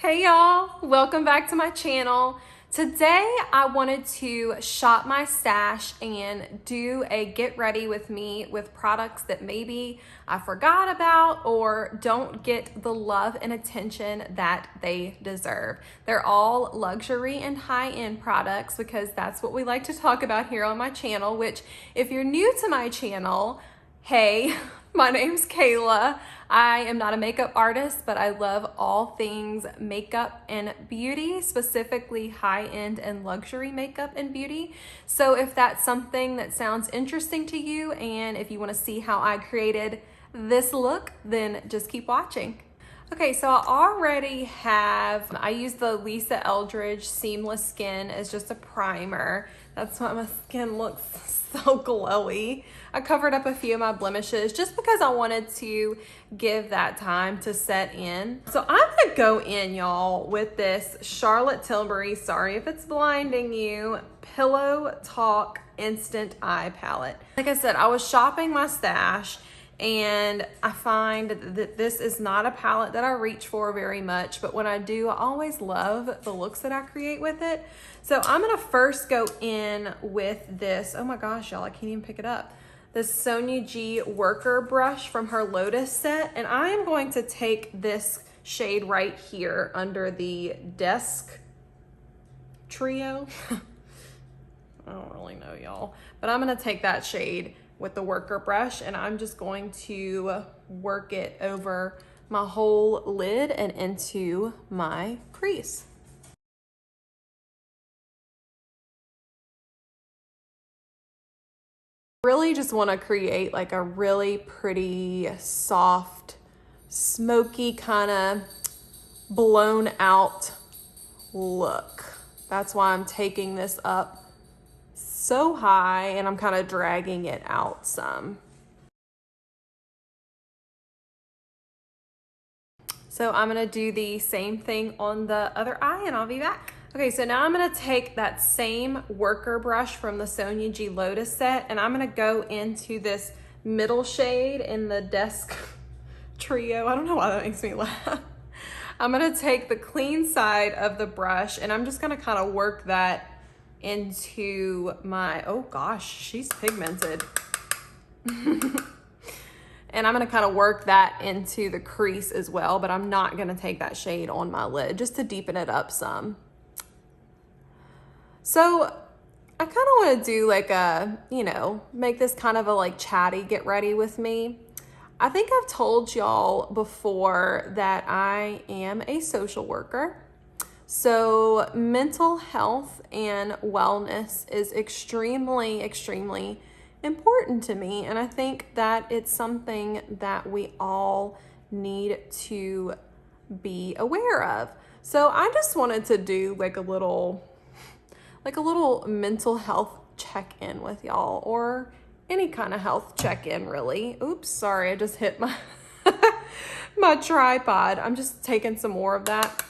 Hey y'all, welcome back to my channel. Today I wanted to shop my stash and do a get ready with me with products that maybe I forgot about or don't get the love and attention that they deserve. They're all luxury and high-end products because that's what we like to talk about here on my channel, which if you're new to my channel, hey, my name's Kayla. I am not a makeup artist, but I love all things makeup and beauty, specifically high-end and luxury makeup and beauty. So if that's something that sounds interesting to you and if you want to see how I created this look, then just keep watching. Okay, so I use the Lisa Eldridge Seamless Skin as just a primer. That's why my skin looks so glowy. I covered up a few of my blemishes just because I wanted to give that time to set in. So I'm gonna go in, y'all, with this Charlotte Tilbury, sorry if it's blinding you, Pillow Talk Instant Eye Palette. Like I said, I was shopping my stash and I find that this is not a palette that I reach for very much, but when I do, I always love the looks that I create with it. So I'm gonna first go in with this, oh my gosh, y'all, I can't even pick it up. This Sonia G Worker brush from her Lotus set, and I am going to take this shade right here under the Desk Trio. I don't really know, y'all, but I'm gonna take that shade with the Worker brush and I'm just going to work it over my whole lid and into my crease. Really just want to create like a really pretty, soft, smoky kind of blown out look. That's why I'm taking this up so high and I'm kind of dragging it out some. So I'm gonna do the same thing on the other eye and I'll be back. Okay, so now I'm gonna take that same Worker brush from the Sonia G Lotus set and I'm gonna go into this middle shade in the Desk Trio. I don't know why that makes me laugh. I'm gonna take the clean side of the brush and I'm just gonna kind of work that into my, oh gosh, she's pigmented. And I'm gonna kind of work that into the crease as well, but I'm not gonna take that shade on my lid just to deepen it up some. So I kind of want to do like a, make this kind of a like chatty get ready with me. I think I've told y'all before that I am a social worker. So mental health and wellness is extremely, extremely important to me. And I think that it's something that we all need to be aware of. So I just wanted to do like a little mental health check-in with y'all, or any kind of health check-in really. Oops, sorry, I just hit my my tripod. I'm just taking some more of that.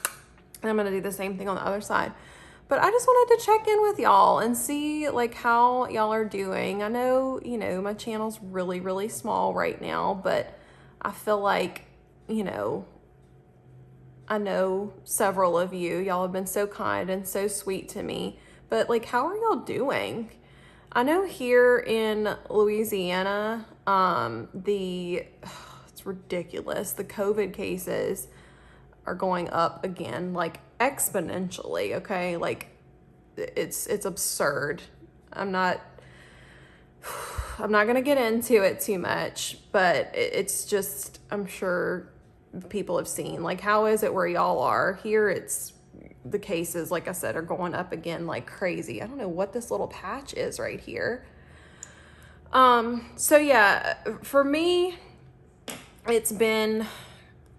And I'm gonna do the same thing on the other side. But I just wanted to check in with y'all and see like how y'all are doing. I know, my channel's really, really small right now, but I feel like, I know several of y'all have been so kind and so sweet to me, but like, how are y'all doing? I know here in Louisiana, it's ridiculous. The COVID cases are going up again, like exponentially, okay? Like it's absurd. I'm not gonna get into it too much, but it's just, I'm sure people have seen, like, how is it where y'all are? Here it's, the cases, like I said, are going up again like crazy. I don't know what this little patch is right here. So yeah, for me, it's been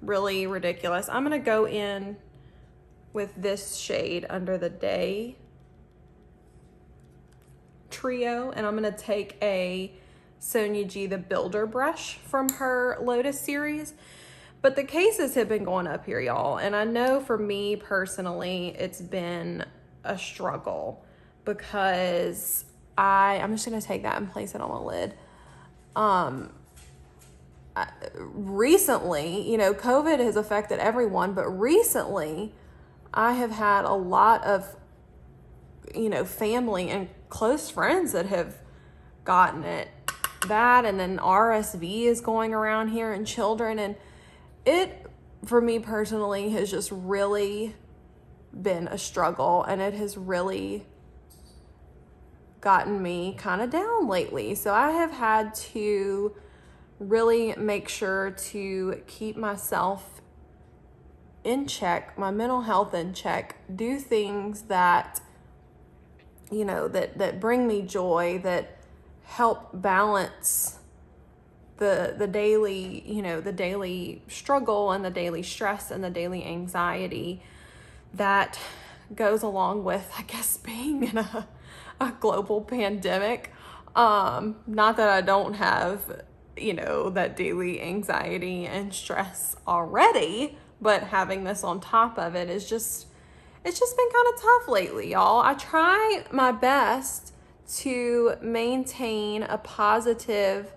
really ridiculous. I'm gonna go in with this shade under the Day Trio, and I'm gonna take a Sonia G the Builder brush from her Lotus series. But the cases have been going up here, y'all. And I know for me personally, it's been a struggle because I'm just gonna take that and place it on my lid. Recently, COVID has affected everyone, but recently I have had a lot of, you know, family and close friends that have gotten it. That, and then RSV is going around here in children, and it, for me personally, has just really been a struggle, and it has really gotten me kind of down lately. So I have had to really make sure to keep myself in check, my mental health in check, do things that, you know, that bring me joy, that help balance the daily, you know, the daily struggle and the daily stress and the daily anxiety that goes along with, I guess, being in a global pandemic. Not that I don't have, you know, that daily anxiety and stress already, but having this on top of it is just, it's just been kind of tough lately, y'all. I try my best to maintain a positive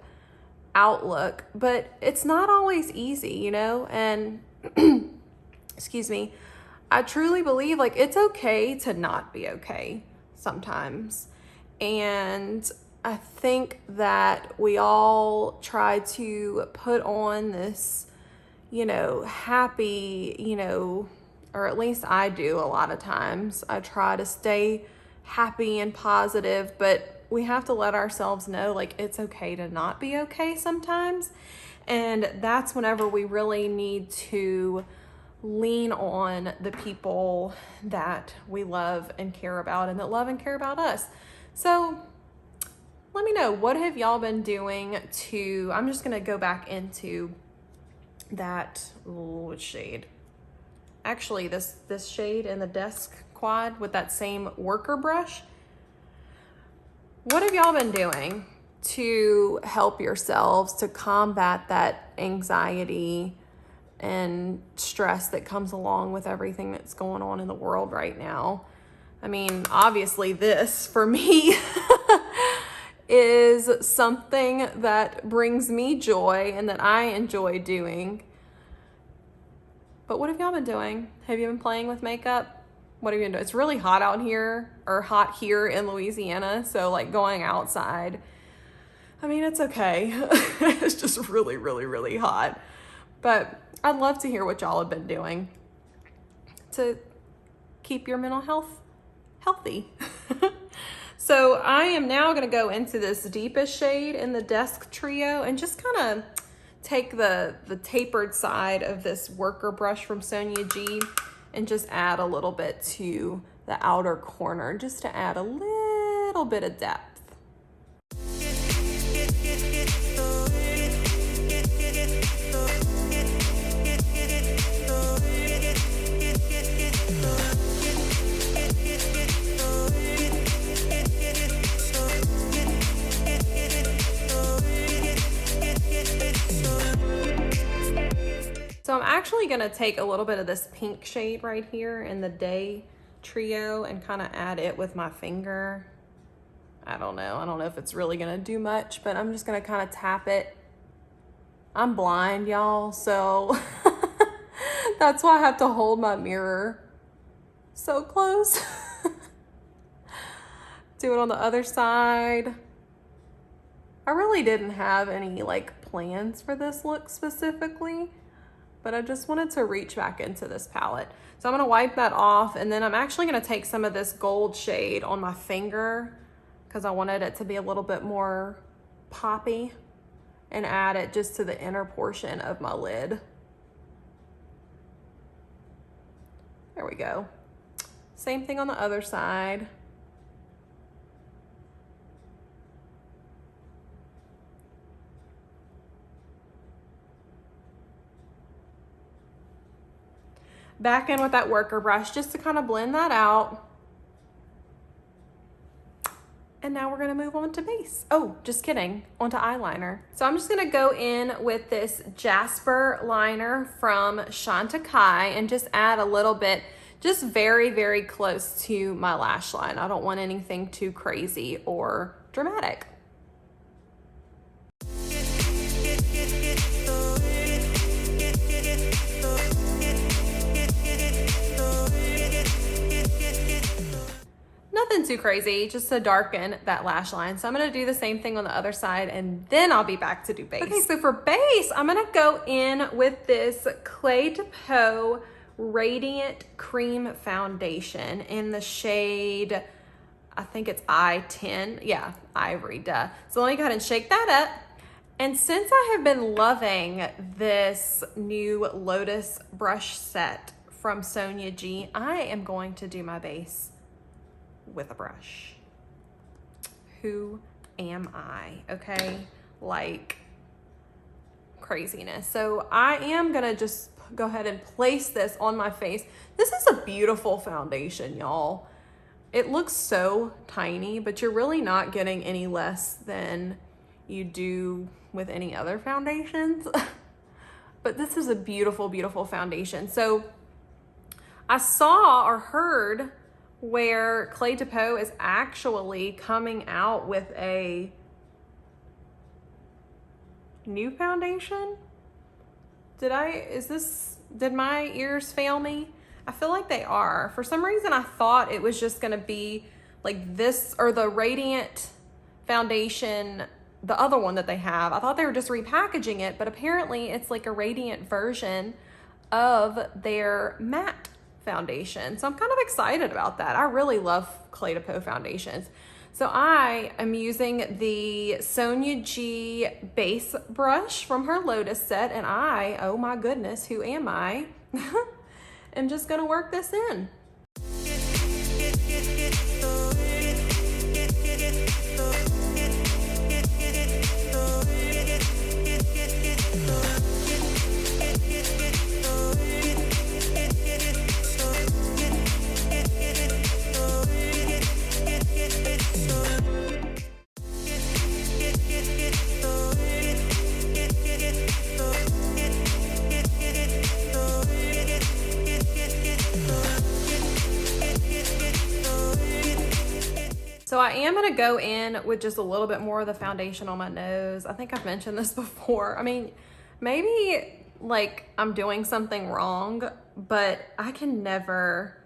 outlook, but it's not always easy, you know, and excuse me, I truly believe like it's okay to not be okay sometimes. And I think that we all try to put on this, you know, happy, you know, or at least I do a lot of times. I try to stay happy and positive, but we have to let ourselves know like it's okay to not be okay sometimes. And that's whenever we really need to lean on the people that we love and care about and that love and care about us. So let me know, what have y'all been doing to, I'm just gonna go back into that shade. Actually, this shade in the desk quad with that same worker brush. What have y'all been doing to help yourselves to combat that anxiety and stress that comes along with everything that's going on in the world right now? I mean, obviously this, for me, is something that brings me joy and that I enjoy doing. But what have y'all been doing? Have you been playing with makeup? What have you been doing? It's really hot out here, or hot here in Louisiana, so like going outside, I mean, it's okay. It's just really, really, really hot. But I'd love to hear what y'all have been doing to keep your mental health healthy. So I am now gonna go into this deepest shade in the Desk Trio and just kind of take the tapered side of this worker brush from Sonia G and just add a little bit to the outer corner, just to add a little bit of depth. So I'm actually gonna take a little bit of this pink shade right here in the Day Trio and kind of add it with my finger. I don't know if it's really gonna do much, but I'm just gonna kind of tap it. I'm blind, y'all, so that's why I have to hold my mirror so close. Do it on the other side. I really didn't have any like plans for this look specifically, but I just wanted to reach back into this palette. So I'm gonna wipe that off, and then I'm actually gonna take some of this gold shade on my finger because I wanted it to be a little bit more poppy, and add it just to the inner portion of my lid. There we go. Same thing on the other side. Back in with that worker brush just to kind of blend that out. And now we're gonna move on to base. Oh, just kidding, onto eyeliner. So I'm just gonna go in with this Jasper liner from Chantecaille and just add a little bit, just very, very close to my lash line. I don't want anything too crazy or dramatic. Nothing too crazy, just to darken that lash line. So I'm gonna do the same thing on the other side and then I'll be back to do base. Okay, so for base, I'm gonna go in with this Clé de Peau Radiant Cream Foundation in the shade, I think it's I-10. Yeah, Ivory, duh. So let me go ahead and shake that up. And since I have been loving this new Lotus brush set from Sonia G, I am going to do my base with a brush. Who am I? Okay, like craziness. So I am gonna just go ahead and place this on my face. This is a beautiful foundation, y'all. It looks so tiny, but you're really not getting any less than you do with any other foundations. But this is a beautiful, beautiful foundation. So I saw or heard where Clé de Peau is actually coming out with a new foundation. Did my ears fail me? I feel like they are. For some reason, I thought it was just gonna be like this, or the Radiant foundation, the other one that they have. I thought they were just repackaging it, but apparently it's like a Radiant version of their matte foundation. So I'm kind of excited about that. I really love Clé de Peau foundations. So I am using the Sonia G base brush from her Lotus set, and oh my goodness, who am I? I'm just gonna work this in. So I am gonna go in with just a little bit more of the foundation on my nose. I think I've mentioned this before. I mean, maybe like I'm doing something wrong, but I can never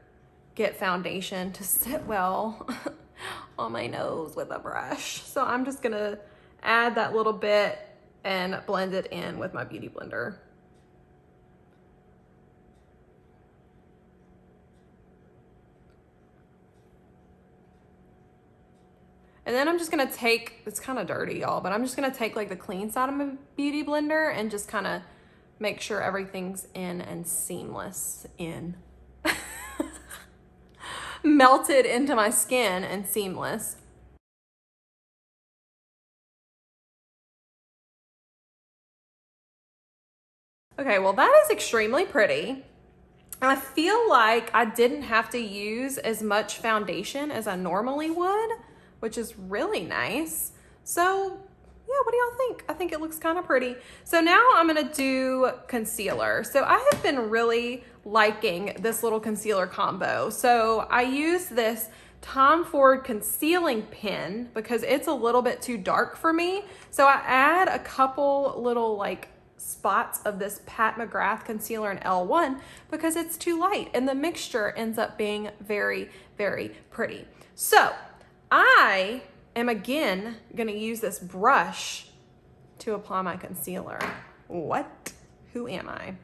get foundation to sit well on my nose with a brush. So I'm just gonna add that little bit and blend it in with my beauty blender. And then I'm just gonna take, it's kind of dirty, y'all, but I'm just gonna take like the clean side of my beauty blender and just kind of make sure everything's in and seamless in. Melted into my skin and seamless. Okay, well that is extremely pretty. I feel like I didn't have to use as much foundation as I normally would, which is really nice. So yeah, what do y'all think? I think it looks kind of pretty. So now I'm gonna do concealer. So I have been really liking this little concealer combo. So I use this Tom Ford concealing pen because it's a little bit too dark for me. So I add a couple little like spots of this Pat McGrath concealer in L1 because it's too light and the mixture ends up being very, very pretty. So I am again gonna use this brush to apply my concealer. What? Who am I?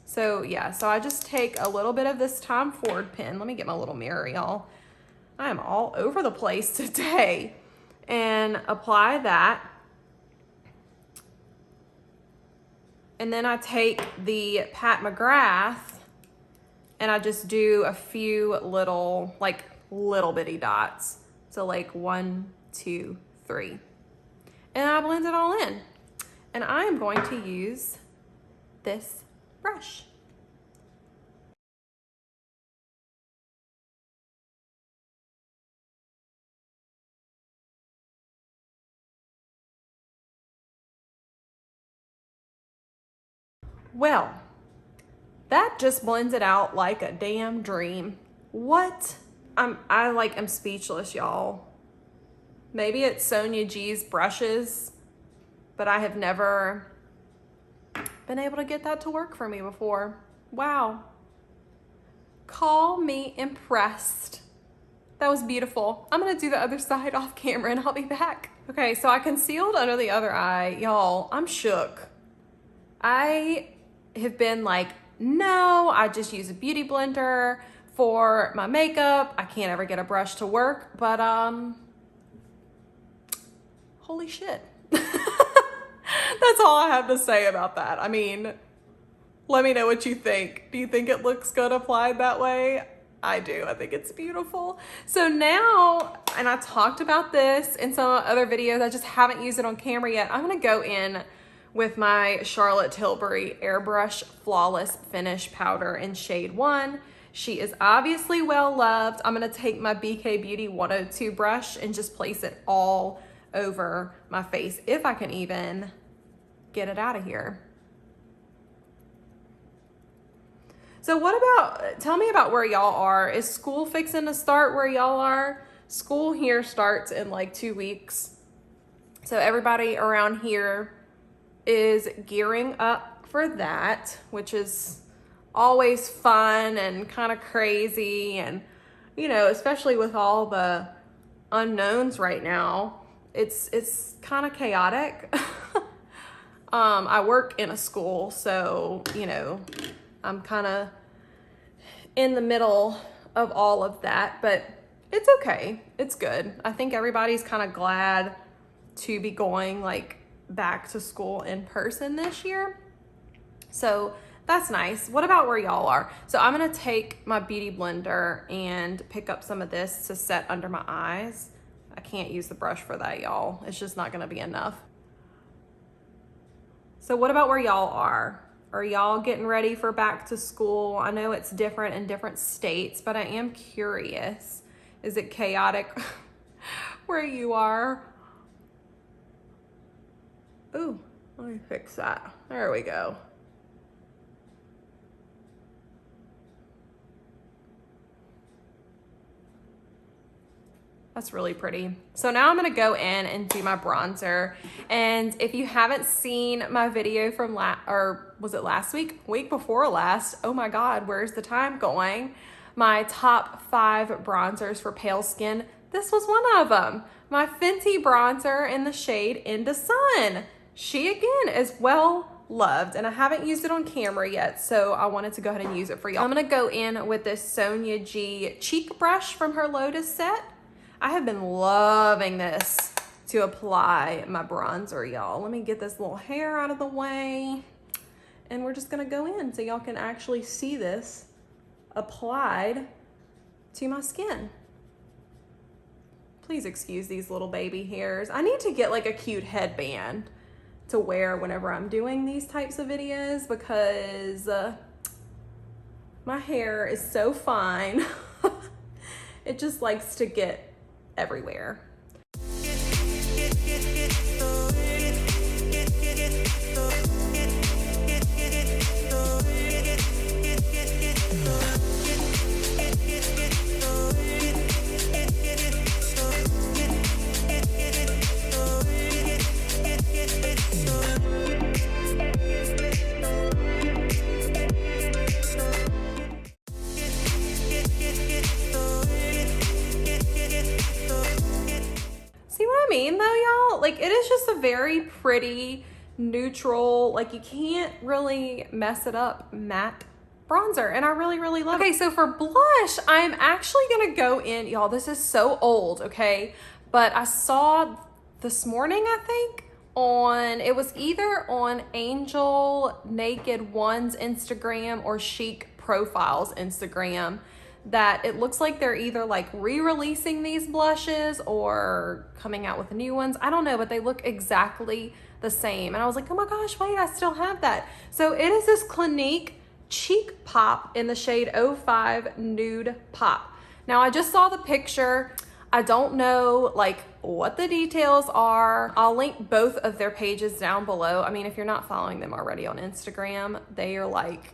So yeah, so I just take a little bit of this Tom Ford pen. Let me get my little mirror, y'all. I am all over the place today. And apply that. And then I take the Pat McGrath and I just do a few little bitty dots. So like 1, 2, 3. And I blend it all in. And I am going to use this brush. Well, that just blends it out like a damn dream. What? I'm speechless, y'all. Maybe it's Sonia G's brushes, but I have never been able to get that to work for me before. Wow. Call me impressed. That was beautiful. I'm gonna do the other side off camera and I'll be back. Okay, so I concealed under the other eye. Y'all, I'm shook. I have been like, no, I just use a beauty blender for my makeup. I can't ever get a brush to work, but holy shit. That's all I have to say about that. I mean, let me know what you think. Do you think it looks good applied that way? I do. I think it's beautiful. So now, and I talked about this in some other videos, I just haven't used it on camera yet. I'm gonna go in with my Charlotte Tilbury Airbrush Flawless Finish Powder in shade 1. She is obviously well loved. I'm gonna take my BK Beauty 102 brush and just place it all over my face, if I can even get it out of here. So what about, tell me about where y'all are. Is school fixing to start where y'all are? School here starts in like 2 weeks. So everybody around here is gearing up for that, which is always fun and kind of crazy. And, you know, especially with all the unknowns right now, it's kind of chaotic. I work in a school, so, you know, I'm kind of in the middle of all of that, but it's okay. It's good. I think everybody's kind of glad to be going like back to school in person this year. So that's nice. What about where y'all are? So I'm going to take my beauty blender and pick up some of this to set under my eyes. I can't use the brush for that, y'all. It's just not going to be enough. So what about where y'all are? Are y'all getting ready for back to school? I know it's different in different states, but I am curious. Is it chaotic where you are? Ooh, let me fix that. There we go. That's really pretty. So now I'm gonna go in and do my bronzer. And if you haven't seen my video from was it last week? Week before last. Oh my God, where's the time going? My top 5 bronzers for pale skin. This was one of them. My Fenty bronzer in the shade Inda Sun. She again is well loved, and I haven't used it on camera yet, so I wanted to go ahead and use it for y'all. I'm gonna go in with this Sonia G cheek brush from her Lotus set. I have been loving this to apply my bronzer, y'all. Let me get this little hair out of the way, and we're just gonna go in so y'all can actually see this applied to my skin. Please excuse these little baby hairs. I need to get like a cute headband to wear whenever I'm doing these types of videos because my hair is so fine. It just likes to get everywhere. Like, it is just a very pretty, neutral, like you can't really mess it up, matte bronzer, and I really, really love it. Okay, so for blush, I'm actually gonna go in, y'all, this is so old, okay? But I saw this morning, I think, it was either on Angel Naked One's Instagram or Chic Profiles Instagram, that it looks like they're either like re-releasing these blushes or coming out with new ones. I don't know, but they look exactly the same. And I was like, oh my gosh, wait, I still have that. So it is this Clinique Cheek Pop in the shade 05 Nude Pop. Now I just saw the picture. I don't know like what the details are. I'll link both of their pages down below. I mean, if you're not following them already on Instagram, they are like,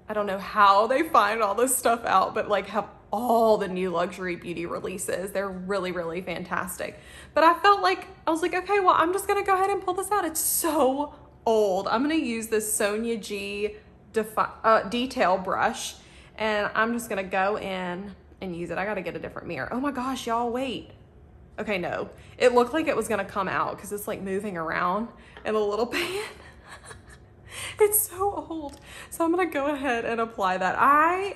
I don't know how they find all this stuff out, but like have all the new luxury beauty releases. They're really, really fantastic. But I felt like, I was like, okay, well, I'm just gonna go ahead and pull this out. It's so old. I'm gonna use this Sonia G detail brush, and I'm just gonna go in and use it. I gotta get a different mirror. Oh my gosh, y'all, wait. Okay, no. It looked like it was gonna come out because it's like moving around in a little pan. It's so old. So I'm gonna go ahead and apply that. I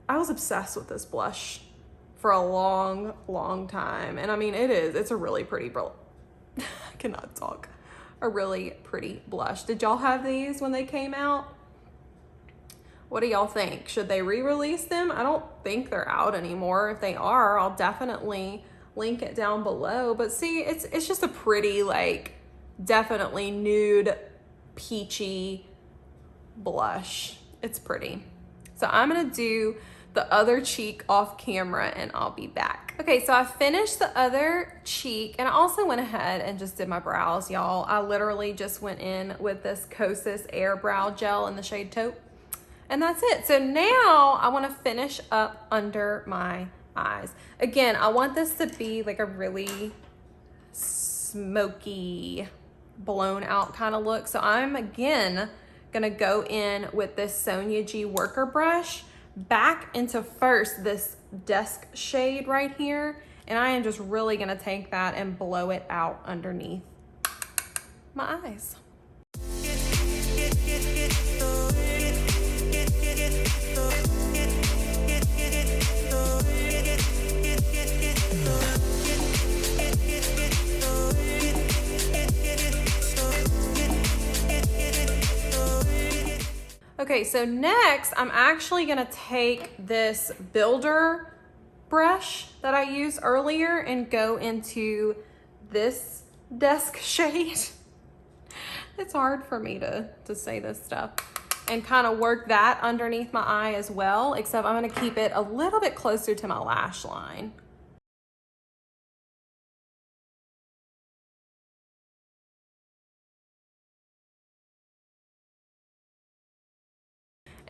was obsessed with this blush for a long time. And I mean, it's a really pretty blush. I cannot talk. A really pretty blush. Did y'all have these when they came out? What do y'all think? Should they re-release them? I don't think they're out anymore. If they are, I'll definitely link it down below. But see, it's just a pretty, like, definitely nude, peachy blush. It's pretty. So I'm gonna do the other cheek off camera and I'll be back. Okay, so I finished the other cheek and I also went ahead and just did my brows, y'all. I literally just went in with this Kosas Air Brow Gel in the shade Taupe. And that's it. So now I want to finish up under my eyes. Again, I want this to be like a really smoky, blown out kind of look. So I'm again gonna go in with this Sonia G worker brush back into first this desk shade right here. And I am just really gonna take that and blow it out underneath my eyes. Okay, so next I'm actually gonna take this builder brush that I used earlier and go into this desk shade. It's hard for me to say this stuff. And kind of work that underneath my eye as well, except I'm gonna keep it a little bit closer to my lash line.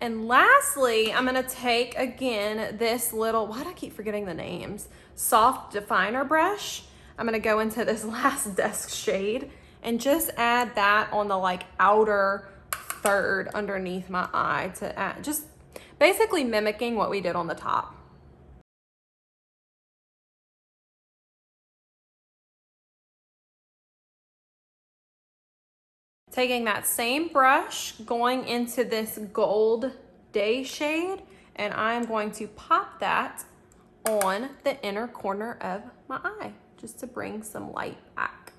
And lastly, I'm gonna take, again, this little, why do I keep forgetting the names? Soft definer brush. I'm gonna go into this last desk shade and just add that on the like outer third underneath my eye to add, just basically mimicking what we did on the top. Taking that same brush, going into this gold day shade, and I'm going to pop that on the inner corner of my eye, just to bring some light back.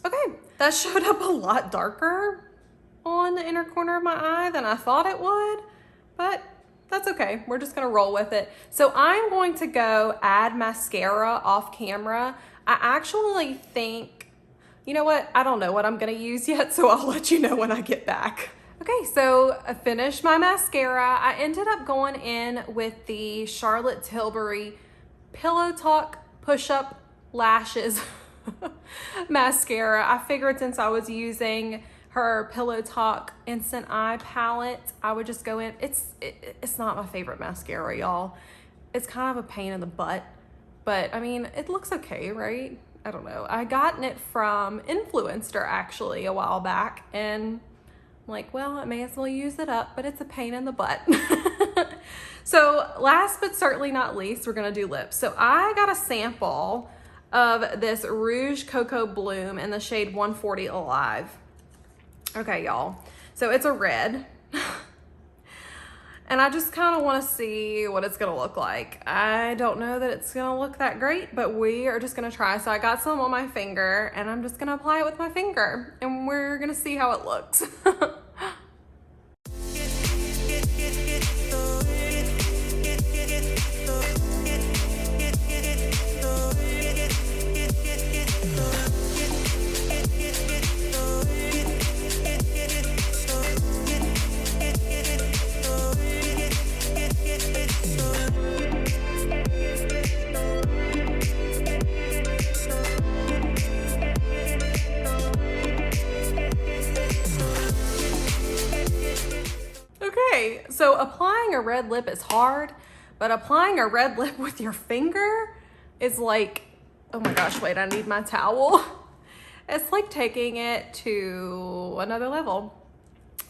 Okay, that showed up a lot darker on the inner corner of my eye than I thought it would, but that's okay. We're just gonna roll with it. So I'm going to go add mascara off camera. I actually think, you know what? I don't know what I'm gonna use yet, so I'll let you know when I get back. Okay, so I finished my mascara. I ended up going in with the Charlotte Tilbury Pillow Talk Push-Up Lashes mascara. I figured since I was using her Pillow Talk Instant Eye palette, I would just go in. It's not my favorite mascara, y'all. It's kind of a pain in the butt, but I mean, it looks okay, right? I don't know. I gotten it from Influencer actually a while back, and I'm like, well, I may as well use it up, but it's a pain in the butt. So last but certainly not least, we're gonna do lips. So I got a sample of this Rouge Coco Bloom in the shade 140 Alive. Okay, y'all. So it's a red. And I just kind of want to see what it's going to look like. I don't know that it's going to look that great, but we are just going to try. So I got some on my finger, and I'm just going to apply it with my finger, and we're going to see how it looks. So applying a red lip is hard, But applying a red lip with your finger is like, oh my gosh, wait, I need my towel. It's like taking it to another level.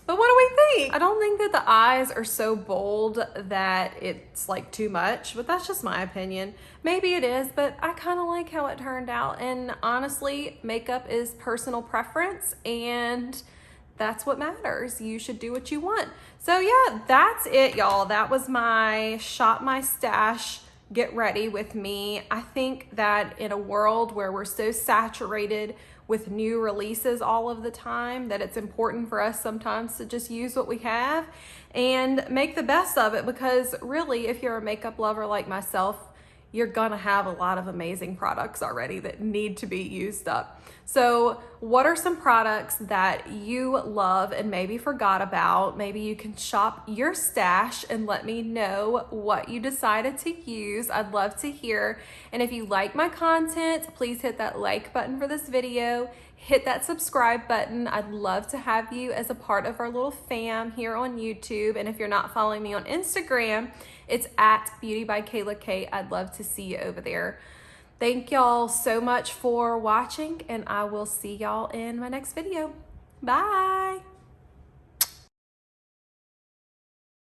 But what do we think? I don't think that the eyes are so bold that it's like too much, but that's just my opinion. Maybe it is, but I kind of like how it turned out. And honestly, makeup is personal preference, and that's what matters. You should do what you want. So yeah, that's it, y'all. That was my Shop My Stash Get Ready with me. I think that in a world where we're so saturated with new releases all of the time, that it's important for us sometimes to just use what we have and make the best of it, because really, if you're a makeup lover like myself, you're gonna have a lot of amazing products already that need to be used up. So what are some products that you love and maybe forgot about? Maybe you can shop your stash and let me know what you decided to use. I'd love to hear. And if you like my content, please hit that like button for this video. Hit that subscribe button. I'd love to have you as a part of our little fam here on YouTube. And if you're not following me on Instagram, it's at beautybykaylak. I'd love to see you over there. Thank y'all so much for watching, and I will see y'all in my next video. Bye.